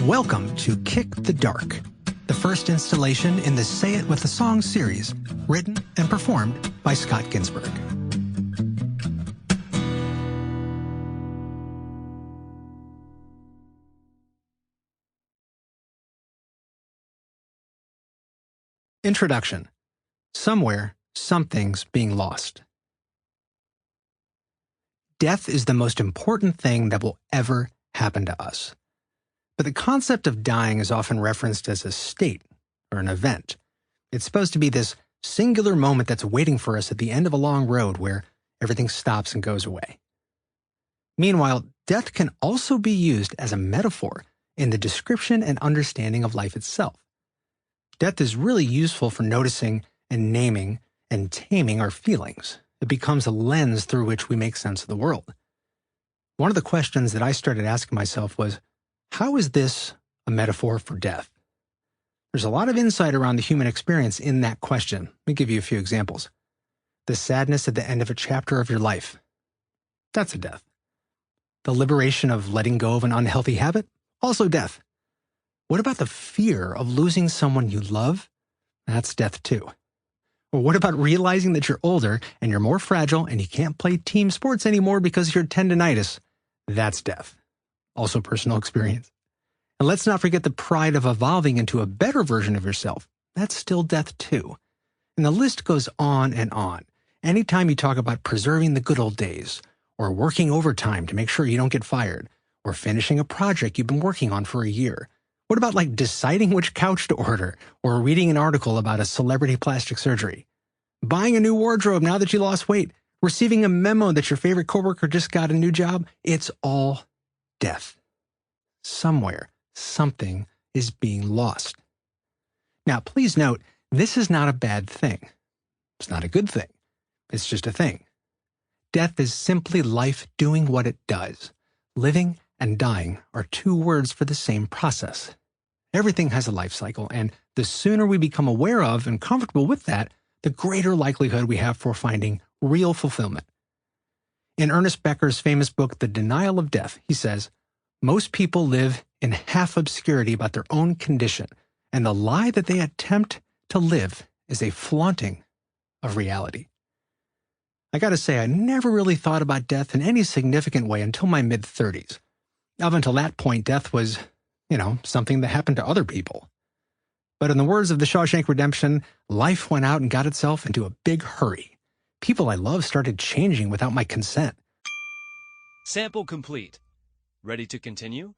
Welcome to Kick the Dark, the first installation in the Say It With a Song series, written and performed by Scott Ginsberg. Introduction. Somewhere, something's being lost. Death is the most important thing that will ever happen to us. But the concept of dying is often referenced as a state or an event. It's supposed to be this singular moment that's waiting for us at the end of a long road where everything stops and goes away. Meanwhile, death can also be used as a metaphor in the description and understanding of life itself. Death is really useful for noticing and naming and taming our feelings. It becomes a lens through which we make sense of the world. One of the questions that I started asking myself was, how is this a metaphor for death? There's a lot of insight around the human experience in that question. Let me give you a few examples. The sadness at the end of a chapter of your life. That's a death. The liberation of letting go of an unhealthy habit. Also death. What about the fear of losing someone you love? That's death too. Or what about realizing that you're older and you're more fragile and you can't play team sports anymore because of your tendinitis? That's death. Also personal experience. And let's not forget the pride of evolving into a better version of yourself. That's still death too. And the list goes on and on. Anytime you talk about preserving the good old days, or working overtime to make sure you don't get fired, or finishing a project you've been working on for a year, what about like deciding which couch to order, or reading an article about a celebrity plastic surgery? Buying a new wardrobe now that you lost weight, receiving a memo that your favorite coworker just got a new job? It's all death. Somewhere, something is being lost. Now, please note, this is not a bad thing. It's not a good thing. It's just a thing. Death is simply life doing what it does. Living and dying are two words for the same process. Everything has a life cycle, and the sooner we become aware of and comfortable with that, the greater likelihood we have for finding real fulfillment. In Ernest Becker's famous book, The Denial of Death, he says, most people live in half obscurity about their own condition, and the lie that they attempt to live is a flaunting of reality. I gotta say, I never really thought about death in any significant way until my mid-30s. Up until that point, death was, something that happened to other people. But in the words of The Shawshank Redemption, life went out and got itself into a big hurry. People I love started changing without my consent. Sample complete. Ready to continue?